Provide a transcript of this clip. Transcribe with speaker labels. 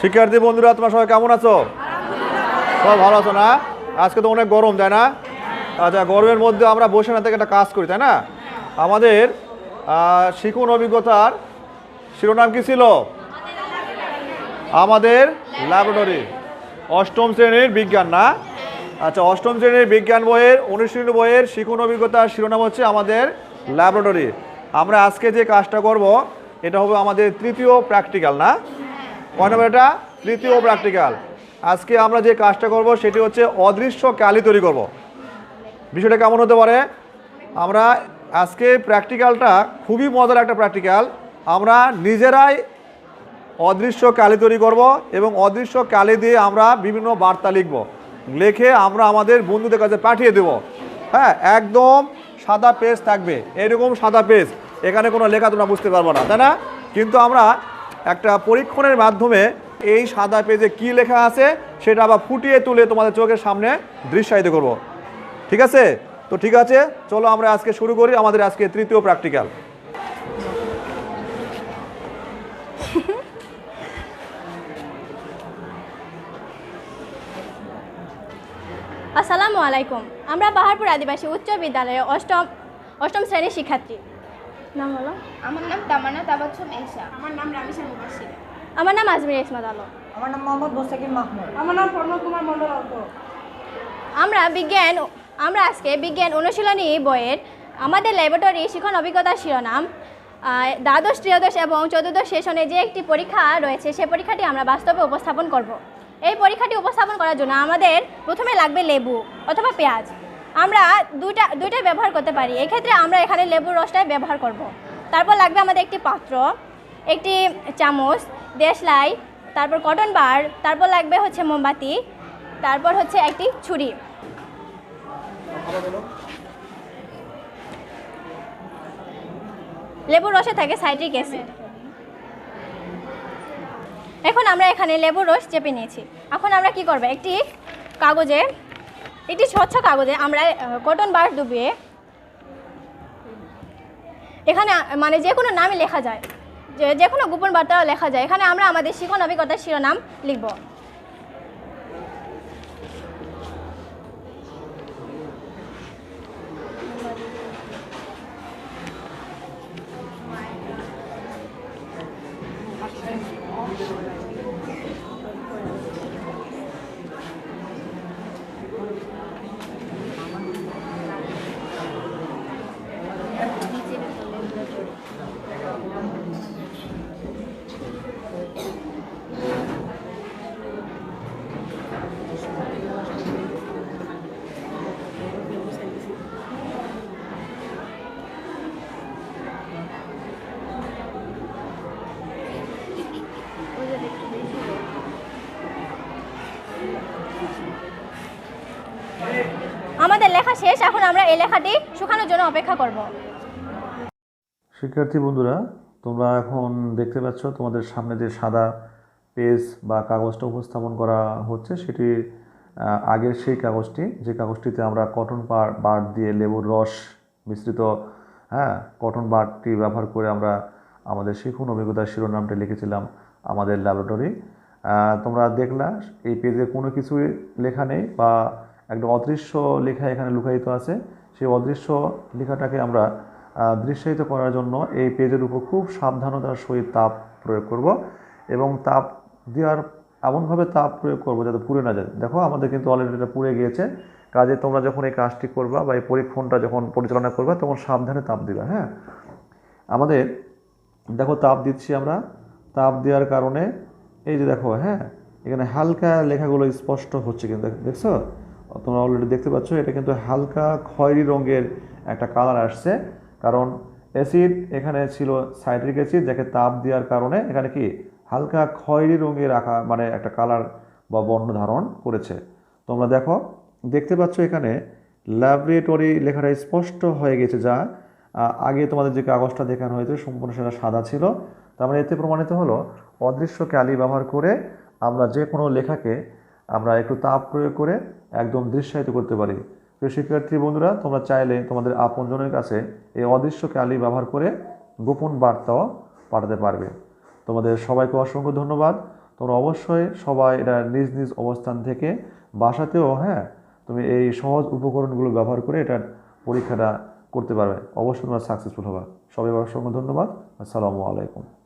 Speaker 1: শিক্ষার্থী বন্ধুরা তোমরা সবাই কেমন আছো? সব ভালো আছো না? আজকে তো অনেক গরম, তাই না? আচ্ছা, গরমের মধ্যে আমরা বসে না থেকে একটা কাজ করি, তাই না? আমাদের শিক্ষণ অভিজ্ঞতার শিরোনাম কি ছিল? আমাদের ল্যাবরেটরি। অষ্টম শ্রেণীর বিজ্ঞান না? আচ্ছা, অষ্টম শ্রেণীর বিজ্ঞান বইয়ের অনুশীলনী বইয়ের শিক্ষণ অভিজ্ঞতার শিরোনাম হচ্ছে আমাদের ল্যাবরেটরি। আমরা আজকে যে কাজটা করব এটা হবে আমাদের তৃতীয় প্র্যাকটিক্যাল, না? কয় নম্বর এটা? তৃতীয় প্র্যাকটিক্যাল। আজকে আমরা যে কাজটা করব সেটি হচ্ছে অদৃশ্য ক্যালি তৈরি করব। বিষয়টা কেমন হতে পারে? আমরা আজকে প্র্যাকটিক্যালটা খুবই মজার একটা প্র্যাকটিক্যাল। আমরা নিজেরাই অদৃশ্য ক্যালি তৈরি করব এবং অদৃশ্য ক্যালি দিয়ে আমরা বিভিন্ন বার্তা লিখব, লিখে আমরা আমাদের বন্ধুদের কাছে পাঠিয়ে দেব। হ্যাঁ, একদম সাদা পেজ থাকবে, এরকম সাদা পেজ, এখানে কোনো লেখা তোমরা বুঝতে পারবো না, তাই না? কিন্তু আমরা একটা পরীক্ষণের মাধ্যমে এই সাদা পেজে কি লেখা আছে সেটা আবার ফুটিয়ে তুলে তোমাদের চোখের সামনে দৃশ্যায়িত করব। ঠিক আছে? তো ঠিক আছে, চলো আমরা আজকে শুরু করি আমাদের আজকে তৃতীয় প্র্যাকটিক্যাল।
Speaker 2: আসসালামু আলাইকুম। আমরা পাহাড়পুর আদিবাসী উচ্চ বিদ্যালয়ে অষ্টম শ্রেণীর শিক্ষার্থী। নাম হলো?
Speaker 3: আমার নাম তামান্না তাবাচ্ছুম এশা। আমার নাম রামিসা মুবাশশিরা।
Speaker 2: আমার নাম আজমির ইসমাত আলম।
Speaker 4: আমার নাম মোহাম্মদ মোস্তাকিম মাহমুদ।
Speaker 5: আমার নাম পূর্ণ কুমার মণ্ডল।
Speaker 2: আমরা আজকে বিজ্ঞান অনুশীলনী বইয়ের আমাদের ল্যাবরেটরি শিক্ষণ অভিজ্ঞতার শিরোনাম দ্বাদশ, ত্রয়োদশ এবং চতুর্দশ সেশনে যে একটি পরীক্ষা রয়েছে সেই পরীক্ষাটি আমরা বাস্তবে উপস্থাপন করব। এই পরীক্ষাটি উপস্থাপন করার জন্য আমাদের প্রথমে লাগবে লেবু অথবা পেঁয়াজ। আমরা দুইটাই ব্যবহার করতে পারি, এক্ষেত্রে আমরা এখানে লেবুর রসটাই ব্যবহার করব। তারপর লাগবে আমাদের একটি পাত্র, একটি চামচ, দেশলাই, তারপর কটন বার, তারপর লাগবে হচ্ছে মোমবাতি, তারপর হচ্ছে একটি ছুরি। লেবুর রসে থাকে সাইট্রিক অ্যাসিড। এখন আমরা এখানে লেবুর রস চেপে নিয়েছি। এখন আমরা কি করব, একটি স্বচ্ছ কাগজে আমরা কটন বার ডুবিয়ে এখানে মানে যে কোনো নামই লেখা যায়, যে কোনো গোপন বার্তাও লেখা যায়। এখানে আমরা আমাদের শিক্ষণ অভিজ্ঞতার শিরোনাম লিখব। আমাদের লেখা শেষ। এখন আমরা এই লেখাটি শুকানোর জন্য অপেক্ষা করব।
Speaker 1: শিক্ষার্থী বন্ধুরা, তোমরা এখন দেখতে পাচ্ছ তোমাদের সামনে যে সাদা পেজ বা কাগজটা উপস্থাপন করা হচ্ছে সেটি আগের সেই কাগজটি, যে কাগজটিতে আমরা কটন বার দিয়ে লেবুর রস মিশ্রিত কটন বারটি ব্যবহার করে আমরা আমাদের শিক্ষণ অভিজ্ঞতার শিরোনামটি লিখেছিলাম আমাদের ল্যাবরেটরি। তোমরা দেখলা এই পেজে কোনো কিছুই লেখা নেই বা একটা অদৃশ্য লেখা এখানে লুকায়িত আছে। সেই অদৃশ্য লেখাটাকে আমরা দৃশ্যায়িত করার জন্য এই পেজের উপর খুব সাবধানতার সহিত তাপ প্রয়োগ করব এবং তাপ দেওয়ার এমনভাবে তাপ প্রয়োগ করব যাতে পুড়ে না যায়। দেখো আমাদের কিন্তু অলরেডি এটা পুড়ে গিয়েছে। কাজে তোমরা যখন এই কাজটি করবা বা এই পরীক্ষণটা যখন পরিচালনা করবা তখন সাবধানে তাপ দিবা। হ্যাঁ, আমাদের দেখো তাপ দিচ্ছি আমরা। তাপ দেওয়ার কারণে এই যে দেখো, হ্যাঁ, এখানে হালকা লেখাগুলো স্পষ্ট হচ্ছে, কিন্তু দেখছো তোমরা অলরেডি দেখতে পাচ্ছ এটা কিন্তু হালকা খয়েরি রঙের একটা কালার আসছে, কারণ অ্যাসিড এখানে ছিল সাইট্রিক অ্যাসিড, যাকে তাপ দেওয়ার কারণে এখানে কি হালকা খয়েরি রঙের মানে একটা কালার বা বর্ণ ধারণ করেছে। তোমরা দেখতে পাচ্ছ এখানে ল্যাবরেটরি লেখাটা স্পষ্ট হয়ে গেছে, যা আগে তোমাদের যে কাগজটা দেখানো হয়েছে সম্পূর্ণ সেটা সাদা ছিল। তার মানে এতে প্রমাণিত হলো অদৃশ্য ক্যালি ব্যবহার করে আমরা যে কোনো লেখাকে আমরা একটু তাপ প্রয়োগ করে একদম দৃশ্যায়িত করতে পারি। তো শিক্ষার্থী বন্ধুরা, তোমরা চাইলে তোমাদের আপনজনের কাছে এই অদৃশ্য ক্যালি ব্যবহার করে গোপন বার্তাও পাঠাতে পারবে। তোমাদের সবাইকে অসংখ্য ধন্যবাদ। তোমরা অবশ্যই সবাই এটা নিজ নিজ অবস্থান থেকে বাসাতেও, হ্যাঁ, তুমি এই সহজ উপকরণগুলো ব্যবহার করে এটার পরীক্ষাটা করতে পারবে, অবশ্যই তোমরা সাকসেসফুল হবে। সবাই অসংখ্য ধন্যবাদ। আসসালামু আলাইকুম।